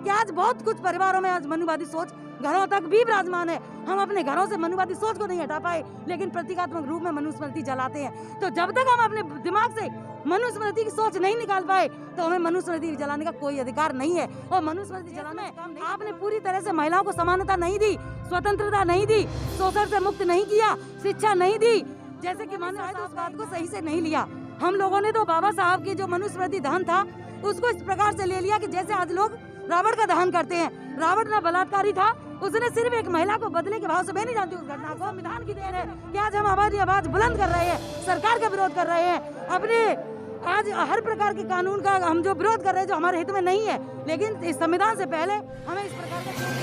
कि आज बहुत कुछ परिवारों में आज मनुवादी सोच घरों तक भी विराजमान है। हम अपने घरों से मनुवादी सोच को नहीं हटा पाए, लेकिन प्रतीकात्मक रूप में मनुस्मृति जलाते हैं। तो जब तक हम अपने दिमाग से मनुस्मृति की सोच नहीं निकाल पाए तो हमें मनुस्मृति जलाने का कोई अधिकार नहीं है। और मनुस्मृति जलाना आपने पूरी तरह से महिलाओं को समानता नहीं दी, स्वतंत्रता नहीं दी, शोषण से मुक्त नहीं किया, शिक्षा नहीं दी, जैसे कि मैंने उस बात को सही से नहीं लिया। हम लोगों ने तो बाबा साहब की जो मनुस्मृति दहन था उसको इस प्रकार से ले लिया कि जैसे आज लोग रावण का दहन करते हैं। रावण ना बलात्कारी था, उसने सिर्फ एक महिला को बदले के भाव से, मैं नहीं जानती उस घटना को, संविधान की देन है कि आज हम हमारी आवाज बुलंद कर रहे हैं, सरकार का विरोध कर रहे हैं। अपने आज हर प्रकार के कानून का हम जो विरोध कर रहे हैं जो हमारे हित में नहीं है, लेकिन इस संविधान से पहले हमें इस प्रकार का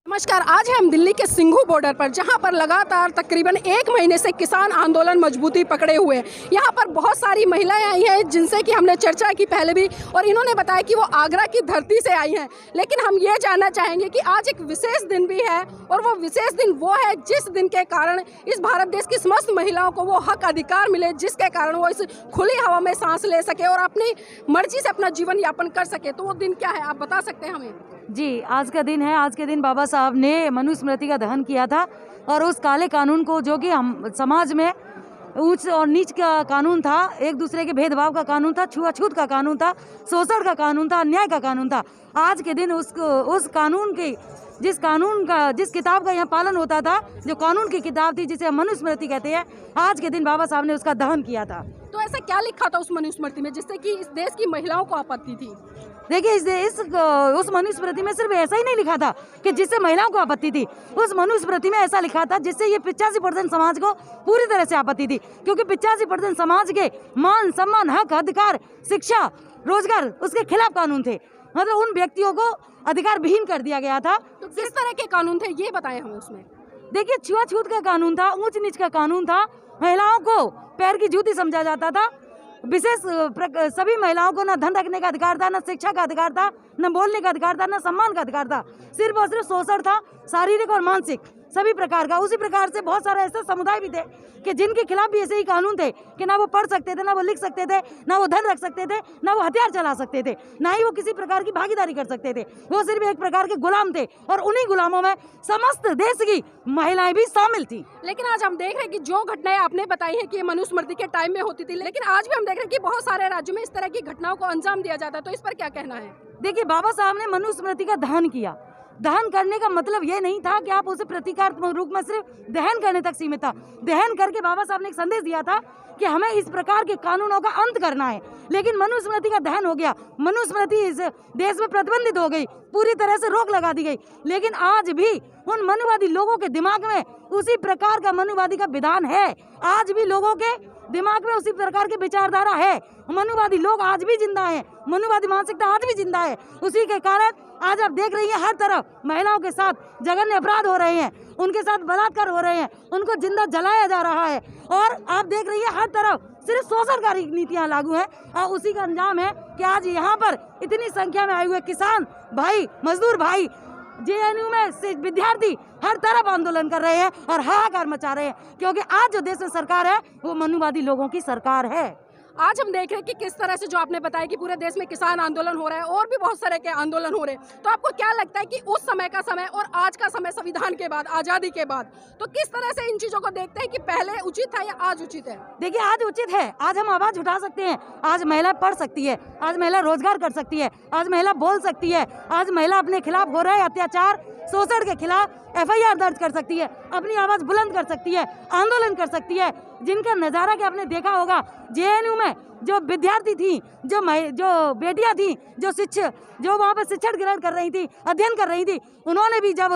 नमस्कार। आज हम दिल्ली के सिंघू बॉर्डर पर, जहां पर लगातार तकरीबन 1 महीने से किसान आंदोलन मजबूती पकड़े हुए हैं। यहां पर बहुत सारी महिलाएं आई हैं जिनसे कि हमने चर्चा की पहले भी, और इन्होंने बताया कि वो आगरा की धरती से आई हैं। लेकिन हम ये जानना चाहेंगे कि आज एक विशेष दिन भी है, और वो विशेष दिन वो है जिस दिन के कारण इस भारत देश की समस्त महिलाओं को वो हक अधिकार मिले, जिसके कारण वो इस खुली हवा में सांस ले सके और अपनी मर्जी से अपना जीवन यापन कर सके। तो वो दिन क्या है, आप बता सकते हैं हमें? जी, आज का दिन है। आज के दिन बाबा साहब ने मनुस्मृति का दहन किया था, और उस काले कानून को, जो कि हम समाज में ऊंच और नीच का कानून था, एक दूसरे के भेदभाव का कानून था, छुआछूत का कानून था, शोषण का कानून था, अन्याय का कानून था। आज के दिन उस कानून के, जिस किताब का यहाँ पालन होता था, जो कानून की किताब थी जिसे हम मनुस्मृति कहते हैं, आज के दिन बाबा साहब ने उसका दहन किया था। तो ऐसा क्या लिखा था उस मनुस्मृति में जिससे कि इस देश की महिलाओं को आपत्ति थी? देखिए, उस मनुस्मृति में सिर्फ ऐसा ही नहीं लिखा था कि जिससे महिलाओं को आपत्ति थी। उस मनुस्मृति में ऐसा लिखा था जिससे ये 85% समाज को पूरी तरह से आपत्ति थी, क्योंकि 85% समाज के मान, सम्मान, हक, अधिकार, शिक्षा, रोजगार उसके खिलाफ कानून थे। मतलब उन व्यक्तियों को अधिकार विहीन कर दिया गया था। तो किस तरह के कानून थे ये बताएं हमें उसमें। देखिए, छुआछूत का कानून था, ऊंच नीच का कानून था, महिलाओं को पैर की जूती समझा जाता था। विशेष सभी महिलाओं को न धन रखने का अधिकार था, न शिक्षा का अधिकार था, न बोलने का अधिकार था, न सम्मान का अधिकार था। सिर्फ और सिर्फ शोषण था, शारीरिक और मानसिक सभी प्रकार का। उसी प्रकार से बहुत सारे ऐसे समुदाय भी थे कि जिनके खिलाफ भी ऐसे ही कानून थे कि ना वो पढ़ सकते थे, ना वो लिख सकते थे, ना वो धन रख सकते थे, ना वो हथियार चला सकते थे, ना ही वो किसी प्रकार की भागीदारी कर सकते थे। वो सिर्फ एक प्रकार के गुलाम थे, और उन्हीं गुलामों में समस्त देश की महिलाएं भी शामिल थी। लेकिन आज हम देख रहे हैं कि जो घटनाएं आपने बताई हैं कि ये मनुस्मृति के टाइम में होती थी, लेकिन आज भी हम देख रहे हैं कि बहुत सारे राज्यों में इस तरह की घटनाओं को अंजाम दिया जाता है। तो इस पर क्या कहना है? देखिए, बाबा साहब ने मनुस्मृति का दहन किया। दहन करने का मतलब ये नहीं था कि आप उसे प्रतीकात्मक रूप में सिर्फ दहन करने तक सीमित था। दहन करके बाबा साहब ने एक संदेश दिया था कि हमें इस प्रकार के कानूनों का अंत करना है। लेकिन मनुस्मृति का दहन हो गया, मनुस्मृति इस देश में प्रतिबंधित हो गई, पूरी तरह से रोक लगा दी गई। लेकिन आज भी उन मनुवादी लोगों के दिमाग में उसी प्रकार का मनुवादी का विधान है। आज भी लोगों के दिमाग में उसी प्रकार की विचारधारा है। मनुवादी लोग आज भी जिंदा है, मनुवादी मानसिकता आज भी जिंदा है। उसी के कारण आज आप देख रही हैं हर तरफ महिलाओं के साथ जघन्य अपराध हो रहे हैं, उनके साथ बलात्कार हो रहे हैं, उनको जिंदा जलाया जा रहा है। और आप देख रही हैं हर तरफ सिर्फ शोषणकारी नीतियां लागू हैं, और उसी का अंजाम है कि आज यहाँ पर इतनी संख्या में आए हुए किसान भाई, मजदूर भाई, जेएनयू में से विद्यार्थी हर तरफ आंदोलन कर रहे हैं और हाहाकार मचा रहे हैं, क्योंकि आज जो देश में सरकार है वो मनुवादी लोगों की सरकार है। आज हम देख रहे हैं कि किस तरह से, जो आपने बताया कि पूरे देश में किसान आंदोलन हो रहा है और भी बहुत सारे के आंदोलन हो रहे हैं, तो आपको क्या लगता है कि उस समय का समय और आज का समय, संविधान के बाद, आजादी के बाद, तो किस तरह से इन चीजों को देखते हैं कि पहले उचित था या आज उचित है? देखिए, आज उचित है। आज हम आवाज उठा सकते हैं, आज महिला पढ़ सकती है, आज महिला रोजगार कर सकती है, आज महिला बोल सकती है, आज महिला अपने खिलाफ हो रहे अत्याचार, शोषण के खिलाफ FIR दर्ज कर सकती है, अपनी आवाज बुलंद कर सकती है, आंदोलन कर सकती है। जिनका नज़ारा कि आपने देखा होगा, JNU में जो विद्यार्थी थी, जो बेटियां थी, जो वहाँ पर शिक्षण ग्रहण कर रही थी, अध्ययन कर रही थी, उन्होंने भी जब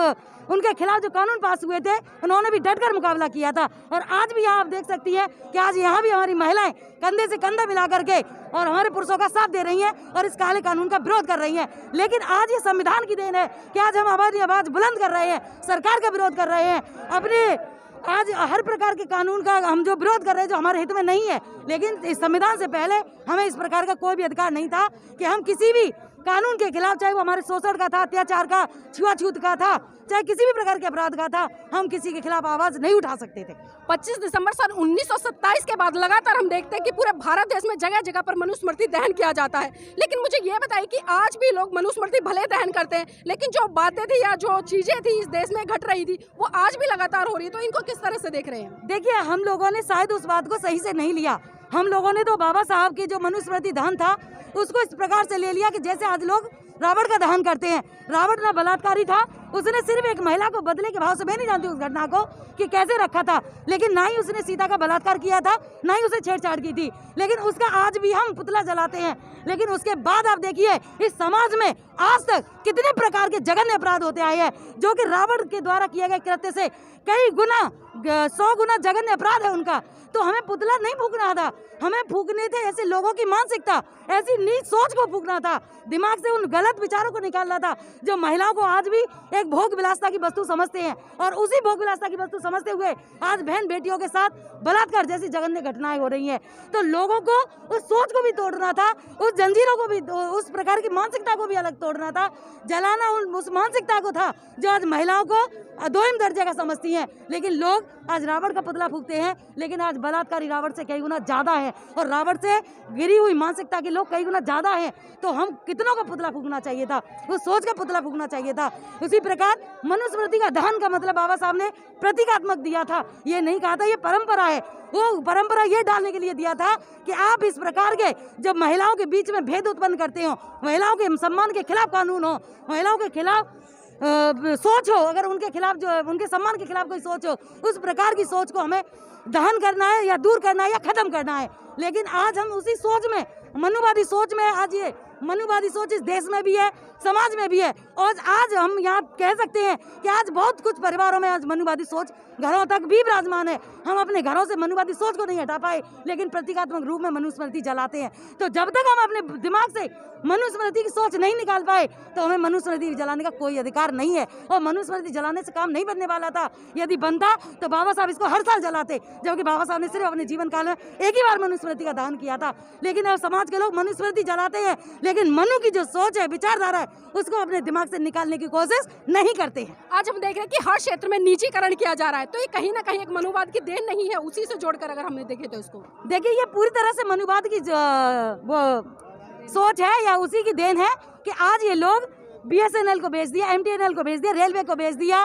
उनके खिलाफ जो कानून पास हुए थे, उन्होंने भी डटकर मुकाबला किया था। और आज भी यहाँ आप देख सकती हैं कि आज यहाँ भी हमारी महिलाएं कंधे से कंधा मिला करके और हमारे पुरुषों का साथ दे रही हैं और इस काले कानून का विरोध कर रही हैं। लेकिन आज ये संविधान की देन है कि आज हम हमारी आवाज़ बुलंद कर रहे हैं, सरकार का विरोध कर रहे हैं, अपने आज हर प्रकार के कानून का हम जो विरोध कर रहे हैं जो हमारे हित में नहीं है। लेकिन इस संविधान से पहले हमें इस प्रकार का कोई भी अधिकार नहीं था कि हम किसी भी कानून के खिलाफ, चाहे वो हमारे शोषण का था, अत्याचार का, छुआछूत का था, चाहे किसी भी प्रकार के अपराध का था, हम किसी के खिलाफ आवाज नहीं उठा सकते थे। 25 दिसंबर सन 1927 के बाद लगातार हम देखते हैं कि पूरे भारत देश में जगह जगह पर मनुस्मृति दहन किया जाता है। लेकिन मुझे ये बताइए कि आज भी लोग मनुस्मृति भले दहन करते हैं, लेकिन जो बातें थी या जो चीजें थी इस देश में घट रही थी वो आज भी लगातार हो रही है, तो इनको किस तरह से देख रहे हैं? देखिए, हम लोगों ने शायद उस बात को सही से नहीं लिया। हम लोगों ने तो बाबा साहब की जो मनुस्मृति दहन था उसको इस प्रकार से ले लिया कि जैसे आज लोग रावण का दहन करते हैं। रावण ना बलात्कारी था, उसने सिर्फ एक महिला को बदले के भाव से, मैं नहीं जानती उस घटना को कि कैसे रखा था, लेकिन ना ही उसने सीता का बलात्कार किया था, ना ही उसे छेड़छाड़ की थी, लेकिन उसका आज भी हम पुतला जलाते हैं। लेकिन उसके बाद आप देखिए इस समाज में आज तक कितने प्रकार के जघन्य अपराध होते आए हैं, जो कि रावण के द्वारा किए गए कृत्य से कई गुना 100 गुना जघन्य अपराध है उनका। तो हमें पुतला नहीं फूकना था, हमें फूकने थे ऐसे लोगों की मानसिकता, ऐसी नीच सोच को फूकना था, दिमाग से उन गलत विचारों को निकालना था जो महिलाओं को आज भी एक भोग विलासता की वस्तु समझते हैं। और उसी भोग विलासता की वस्तु समझते हुए आज बहन बेटियों के साथ बलात्कार जैसी जघन्य घटनाएं हो रही हैं। तो लोगों को उस सोच को भी तोड़ना था, उस जंजीरों को भी, उस प्रकार की मानसिकता को भी अलग तोड़ना था, जलाना उस मानसिकता को था जो आज महिलाओं को अधोहिम दर्जे का समझती हैं। लेकिन लोग आज रावण का पुतला फूकते हैं, लेकिन आज बलात्कारी रावण से कई गुना ज्यादा है और रावण से गिरी हुई मानसिकता के लोग कई गुना ज्यादा हैं। तो हम कितनों का पुतला फूकना चाहिए था, उस सोच का पुतला फूकना चाहिए था। उसी प्रकार मनुस्मृति का दहन का मतलब बाबा साहब ने प्रतीकात्मक दिया था, ये नहीं कहा था ये परंपरा है। वो परंपरा ये डालने के लिए दिया था कि आप इस प्रकार के जब महिलाओं के बीच में भेद उत्पन्न करते हो, महिलाओं के सम्मान के खिलाफ कानून हो, महिलाओं के खिलाफ सोच हो, अगर उनके खिलाफ जो उनके सम्मान के खिलाफ कोई सोच हो, उस प्रकार की सोच को हमें दहन करना है या दूर करना है या खत्म करना है। लेकिन आज हम उसी सोच में, मनुवादी सोच में, आज ये मनुवादी सोच इस देश में भी है, समाज में भी है। और आज हम यहाँ कह सकते हैं कि आज बहुत कुछ परिवारों में आज मनुवादी सोच घरों तक भी विराजमान है। हम अपने घरों से मनुवादी सोच को नहीं हटा पाए, लेकिन प्रतीकात्मक रूप में मनुस्मृति जलाते हैं। तो जब तक हम अपने दिमाग से मनुस्मृति की सोच नहीं निकाल पाए, तो हमें मनुस्मृति जलाने का कोई अधिकार नहीं है। और मनुस्मृति जलाने से काम नहीं बनने वाला था। यदि बनता तो बाबा साहब इसको हर साल जलाते, जबकि बाबा साहब ने सिर्फ अपने जीवन काल में एक ही बार मनुस्मृति का दहन किया था। लेकिन अब समाज के लोग मनुस्मृति जलाते हैं, लेकिन मनु की जो सोच है, विचारधारा है, उसको अपने दिमाग से निकालने की कोशिश नहीं करते हैं। आज हम देख रहे हैं कि हर क्षेत्र में निजीकरण किया जा रहा है, तो ये कहीं ना कहीं एक मनुवाद की देन नहीं है? उसी से जोड़कर अगर हमने देखे तो इसको देखिए, ये पूरी तरह से मनुवाद की वो सोच है या उसी की देन है कि आज ये लोग BSNL को बेच दिया, MTNL को बेच दिया, रेलवे को बेच दिया,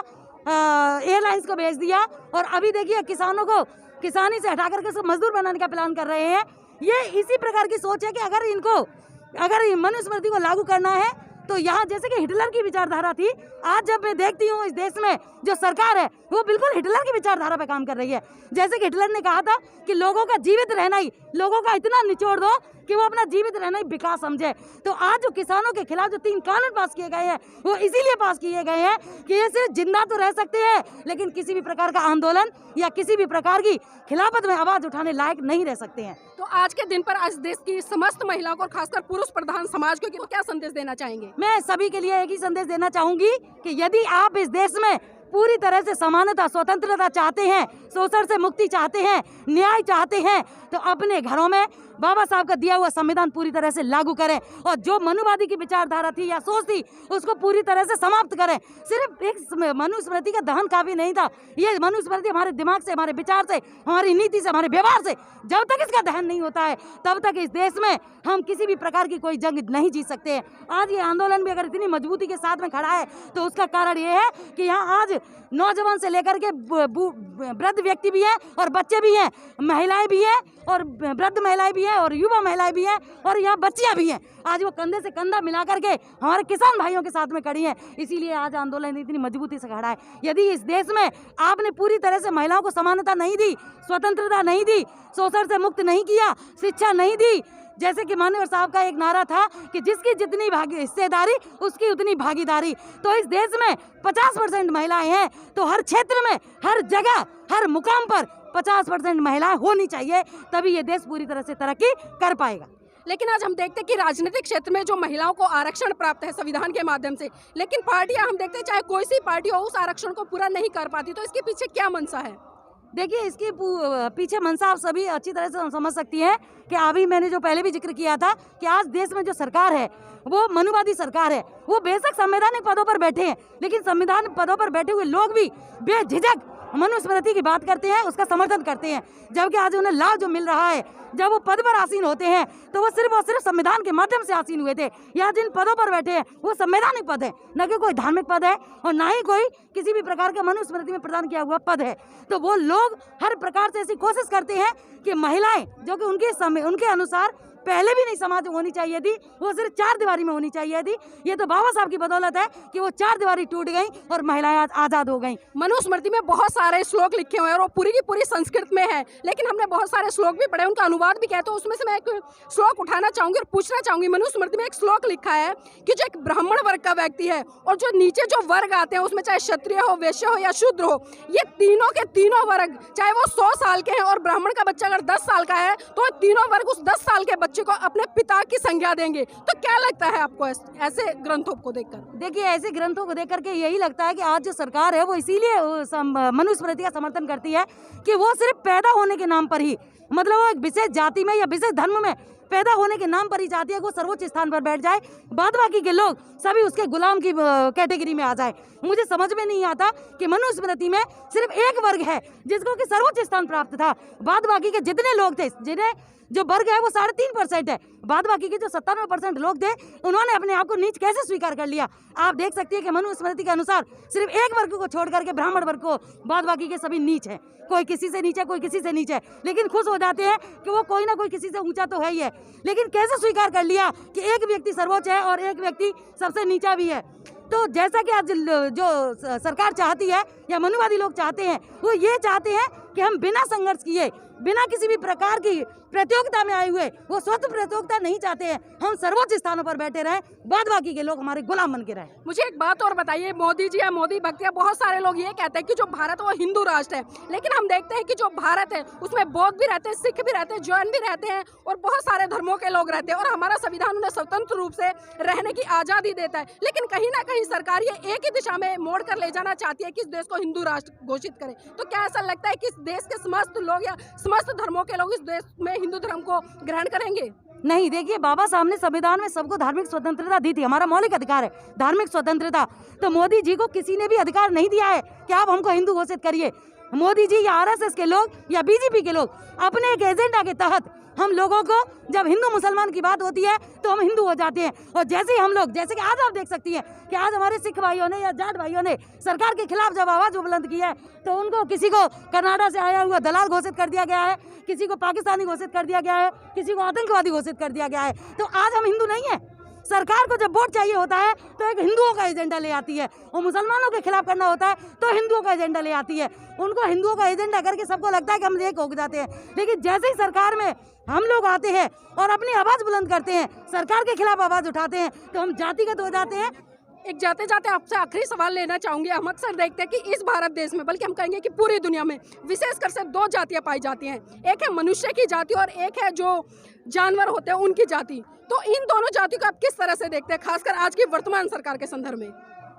एयरलाइंस को बेच दिया, और अभी देखिए किसानों को किसानी से हटा करके उसको मजदूर बनाने का प्लान कर रहे हैं। ये इसी प्रकार की सोच है कि अगर मनुस्मृति को लागू करना है तो यहाँ जैसे कि हिटलर की विचारधारा थी, आज जब मैं देखती हूँ इस देश में जो सरकार है वो बिल्कुल हिटलर की विचारधारा पे काम कर रही है। जैसे कि हिटलर ने कहा था कि लोगों का जीवित रहना ही, लोगों का इतना निचोड़ दो कि वो अपना जीवित रहना ही विकास समझे। तो आज जो किसानों के खिलाफ जो 3 कानून पास किए गए हैं वो इसीलिए पास किए गए हैं कि ये सिर्फ जिंदा तो रह सकते हैं, लेकिन किसी भी प्रकार का आंदोलन या किसी भी प्रकार की खिलाफत में आवाज उठाने लायक नहीं रह सकते हैं। तो आज के दिन पर आज देश की समस्त महिलाओं को, खासकर पुरुष प्रधान समाज को, क्या संदेश देना चाहेंगे? मैं सभी के लिए एक ही संदेश देना चाहूंगी कि यदि आप इस देश में पूरी तरह से समानता, स्वतंत्रता चाहते हैं, शोषण से मुक्ति चाहते हैं, न्याय चाहते हैं, तो अपने घरों में बाबा साहब का दिया हुआ संविधान पूरी तरह से लागू करें और जो मनुवादी की विचारधारा थी या सोच थी उसको पूरी तरह से समाप्त करें। सिर्फ एक मनुस्मृति का दहन काफी नहीं था, ये मनुस्मृति हमारे दिमाग से, हमारे विचार से, हमारी नीति से, हमारे व्यवहार से जब तक इसका दहन नहीं होता है तब तक इस देश में हम किसी भी प्रकार की कोई जंग नहीं जीत सकते हैं। आज ये आंदोलन भी अगर इतनी मजबूती के साथ में खड़ा है तो उसका कारण ये है कि यहाँ आज नौजवान से लेकर के वृद्ध व्यक्ति भी हैं और बच्चे भी हैं, महिलाएं भी हैं और वृद्ध महिलाएं भी हैं और युवा महिलाएं भी हैं और यहाँ बच्चियां भी हैं। आज वो कंधे से कंधा मिला करके हमारे किसान भाइयों के साथ में खड़ी हैं, इसीलिए आज आंदोलन इतनी मजबूती से खड़ा है। यदि इस देश में आपने पूरी तरह से महिलाओं को समानता नहीं दी, स्वतंत्रता नहीं दी, शोषण से मुक्त नहीं किया, शिक्षा नहीं दी, जैसे कि माननीय साहब का एक नारा था कि जिसकी जितनी हिस्सेदारी उसकी उतनी भागीदारी, तो इस देश में 50% महिलाएं हैं, तो हर क्षेत्र में, हर जगह, हर मुकाम पर 50% महिलाएं होनी चाहिए, तभी ये देश पूरी तरह से तरक्की कर पाएगा। लेकिन आज हम देखते हैं कि राजनीतिक क्षेत्र में जो महिलाओं को आरक्षण प्राप्त है संविधान के माध्यम से, लेकिन पार्टियां हम देखते हैं चाहे कोई सी पार्टी हो उस आरक्षण को पूरा नहीं कर पाती, तो इसके पीछे क्या मंशा है? देखिए, इसकी पीछे मंशा आप सभी अच्छी तरह से समझ सकती हैं कि अभी मैंने जो पहले भी जिक्र किया था कि आज देश में जो सरकार है वो मनुवादी सरकार है। वो बेशक संवैधानिक पदों पर बैठे हैं, लेकिन संविधान पदों पर बैठे हुए लोग भी बेझिझक मनुस्मृति की बात करते हैं, उसका समर्थन करते हैं। जबकि आज उन्हें लाभ जो मिल रहा है, जब वो पद पर आसीन होते हैं तो वो सिर्फ और सिर्फ संविधान के माध्यम से आसीन हुए थे। या जिन पदों पर बैठे हैं वो संवैधानिक पद है, न कि कोई धार्मिक पद है और ना ही कोई किसी भी प्रकार के मनुस्मृति में प्रदान किया हुआ पद है। तो वो लोग हर प्रकार से ऐसी कोशिश करते हैं कि महिलाएं जो कि उनके अनुसार पहले भी नहीं समाज में होनी चाहिए थी, वो सिर्फ 4 दीवारी में होनी चाहिए थी। ये तो बाबा साहब की बदौलत है कि वो 4 दीवारी टूट गई और महिलाएं आजाद हो गई। मनुस्मृति में बहुत सारे श्लोक लिखे हुए हैं और वो पूरी की पूरी संस्कृत में है, लेकिन हमने बहुत सारे श्लोक भी पढ़े, उनका अनुवाद भी किया। तो उसमें से मैं एक श्लोक उठाना चाहूंगी और पूछना चाहूंगी। मनुस्मृति में एक श्लोक लिखा है कि जो एक ब्राह्मण वर्ग का व्यक्ति है और जो नीचे जो वर्ग आते हैं उसमें चाहे क्षत्रिय हो, वैश्य हो या शूद्र हो, ये तीनों के तीनों वर्ग, चाहे वो 100 साल के हैं और ब्राह्मण का बच्चा अगर 10 साल का है तो तीनों वर्ग उस 10 साल के बच्चे को अपने पिता की संज्ञा देंगे। तो क्या लगता है आपको ऐसे ग्रंथों को देखकर? देखिए, ऐसे ग्रंथों को देख करके यही लगता है कि आज जो सरकार है वो इसीलिए मनुस्मृति का समर्थन करती है कि वो सिर्फ पैदा होने के नाम पर ही, मतलब वो एक विशेष जाति में या विशेष धर्म में पैदा होने के नाम पर ही चाहती है कि वो सर्वोच्च स्थान पर बैठ जाए, बाद बाकी के लोग सभी उसके गुलाम की कैटेगरी में आ जाए। मुझे समझ में नहीं आता कि मनुस्मृति में सिर्फ एक वर्ग है जिसको कि सर्वोच्च स्थान प्राप्त था, बाद बाकी के जितने लोग थे, जिन्हें जो वर्ग है वो 3.5% है, बाद बाकी के जो 97% लोग थे उन्होंने अपने आप को नीच कैसे स्वीकार कर लिया। आप देख सकती है कि मनुस्मृति के अनुसार सिर्फ एक वर्ग को छोड़ करके ब्राह्मण वर्ग को, बाद बाकी के सभी नीच है। कोई किसी से नीचे, कोई किसी से नीचे, लेकिन खुश हो जाते हैं कि वो कोई ना कोई किसी से ऊंचा तो है ही है। लेकिन कैसे स्वीकार कर लिया कि एक व्यक्ति सर्वोच्च है और एक व्यक्ति सबसे नीचा भी है। तो जैसा कि आज जो सरकार चाहती है या मनुवादी लोग चाहते हैं, वो ये चाहते हैं कि हम बिना संघर्ष किए, बिना किसी भी प्रकार की प्रतियोगिता में आए हुए, वो स्वतः प्रतियोगिता नहीं चाहते हैं, हम सर्वोच्च स्थानों पर बैठे रहें, बाद बाकी के लोग हमारे गुलाम बन के रहें। मुझे एक बात और बताइए, मोदी जी या मोदी भक्त या बहुत सारे लोग ये कहते हैं कि जो भारत वो हिंदू राष्ट्र है, लेकिन हम देखते हैं कि जो भारत है उसमें बौद्ध भी रहते हैं, सिख भी रहते हैं, जैन भी रहते हैं और बहुत सारे धर्मों के लोग रहते हैं और हमारा संविधान उन्हें स्वतंत्र रूप से रहने की आज़ादी देता है। लेकिन कहीं ना कहीं सरकार ये एक ही दिशा में मोड़ कर ले जाना चाहती है कि इस देश को हिंदू राष्ट्र घोषित करे। तो क्या ऐसा लगता है कि इस देश के समस्त लोग या समस्त धर्मों के लोग इस देश में हिंदू धर्म को ग्रहण करेंगे? नहीं, देखिए, बाबा साहब ने संविधान में सबको धार्मिक स्वतंत्रता दी थी, हमारा मौलिक अधिकार है धार्मिक स्वतंत्रता। तो मोदी जी को किसी ने भी अधिकार नहीं दिया है कि आप हमको हिंदू घोषित करिए। मोदी जी या आरएसएस के लोग या बीजेपी के लोग अपने एक एजेंडा के तहत हम लोगों को, जब हिंदू मुसलमान की बात होती है तो हम हिंदू हो जाते हैं। और जैसे ही हम लोग, जैसे कि आज आप देख सकती हैं कि आज हमारे सिख भाइयों ने या जाट भाइयों ने सरकार के खिलाफ जब आवाज़ बुलंद की है तो उनको, किसी को कनाडा से आया हुआ दलाल घोषित कर दिया गया है, किसी को पाकिस्तानी घोषित कर दिया गया है, किसी को आतंकवादी घोषित कर दिया गया है। तो आज हम हिंदू नहीं हैं। सरकार को जब वोट चाहिए होता है तो एक हिंदुओं का एजेंडा ले आती है, और मुसलमानों के खिलाफ करना होता है तो हिंदुओं का एजेंडा ले आती है। उनको हिंदुओं का एजेंडा करके सबको लगता है कि हम एक हो जाते हैं। लेकिन जैसे ही सरकार में हम लोग आते हैं और अपनी आवाज़ बुलंद करते हैं, सरकार के खिलाफ आवाज़ उठाते हैं, तो हम जातिगत हो जाते हैं। एक जाते जाते आपसे आखिरी सवाल लेना चाहूंगी। हम अक्सर देखते हैं कि इस भारत देश में, बल्कि हम कहेंगे कि पूरी दुनिया में विशेषकर से 2 जातियां पाई जाती हैं। एक है मनुष्य की जाति और एक है जो जानवर होते हैं उनकी जाति। तो इन दोनों जातियों को आप किस तरह से देखते हैं, खासकर आज की वर्तमान सरकार के संदर्भ में?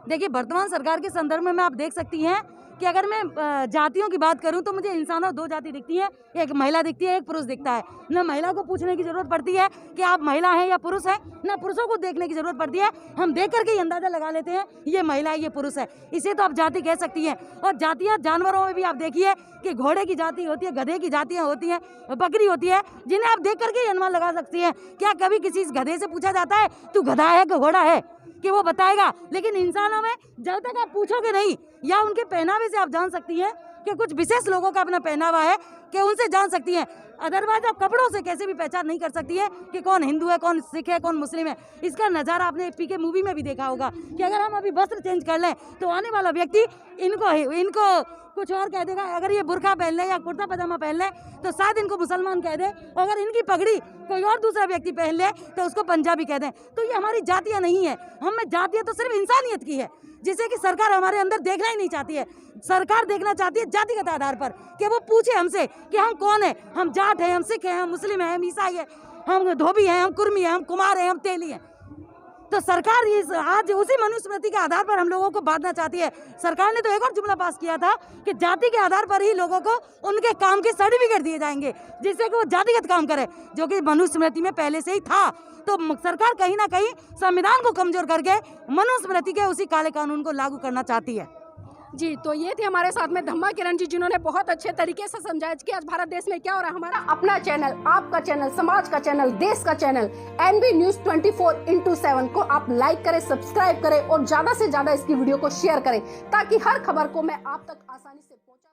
देखिए, वर्तमान सरकार के संदर्भ में आप देख सकती हैं कि अगर मैं जातियों की बात करूं तो मुझे इंसानों 2 जाति दिखती है, एक महिला दिखती है, एक पुरुष दिखता है। न महिला को पूछने की जरूरत पड़ती है कि आप महिला हैं या पुरुष हैं, ना पुरुषों को देखने की जरूरत पड़ती है, हम देख करके ही अंदाजा लगा लेते हैं ये महिला है, ये पुरुष है। इसे तो आप जाति कह सकती हैं। और जातियाँ जानवरों में भी आप देखिए कि घोड़े की जाति होती है, गधे की जातियाँ होती हैं, बकरी होती है, जिन्हें आप देख करके ही अनुमान लगा सकती हैं। क्या कभी किसी गधे से पूछा जाता है तू गधा है कि घोड़ा है, कि वो बताएगा? लेकिन इंसानों में जब तक आप पूछोगे नहीं, या उनके पहनावे से आप जान सकती हैं कि कुछ विशेष लोगों का अपना पहनावा है, कि उनसे जान सकती हैं। अदरवाइज आप कपड़ों से कैसे भी पहचान नहीं कर सकती है कि कौन हिंदू है, कौन सिख है, कौन मुस्लिम है। इसका नज़ारा आपने पीके मूवी में भी देखा होगा कि अगर हम अभी वस्त्र चेंज कर लें तो आने वाला व्यक्ति इनको कुछ और कह देगा। अगर ये बुर्का पहन ले या कुर्ता पजामा पहन ले तो शायद इनको मुसलमान कह दे, और अगर इनकी पगड़ी कोई और दूसरा व्यक्ति पहन ले तो उसको पंजाबी कह दें। तो ये हमारी जातियाँ नहीं है, हम में जातियाँ तो सिर्फ इंसानियत की है, जिसे कि सरकार हमारे अंदर देखना ही नहीं चाहती है। सरकार देखना चाहती है जातिगत आधार पर, कि वो पूछे हमसे कि हम कौन है, हम जाट हैं, हम सिख हैं, हम मुस्लिम हैं, हम ईसाई हैं, हम धोबी हैं, हम कुर्मी हैं, हम कुमार हैं, हम तेली हैं। तो सरकार इस आज उसी मनुस्मृति के आधार पर हम लोगों को बांधना चाहती है। सरकार ने तो एक और जुमला पास किया था कि जाति के आधार पर ही लोगों को उनके काम के सर्टिफिकेट दिए जाएंगे, जिससे कि वो जातिगत काम करे, जो कि मनुस्मृति में पहले से ही था। तो सरकार कहीं ना कहीं संविधान को कमजोर करके मनुस्मृति के उसी काले कानून को लागू करना चाहती है। जी, तो ये थे हमारे साथ में धम्मा किरण जी, जिन्होंने बहुत अच्छे तरीके से समझाया कि आज भारत देश में क्या हो रहा है। हमारा अपना चैनल, आपका चैनल, समाज का चैनल, देश का चैनल NB News 24/7 को आप लाइक करें, सब्सक्राइब करें और ज्यादा से ज्यादा इसकी वीडियो को शेयर करें, ताकि हर खबर को मैं आप तक आसानी से पहुंचा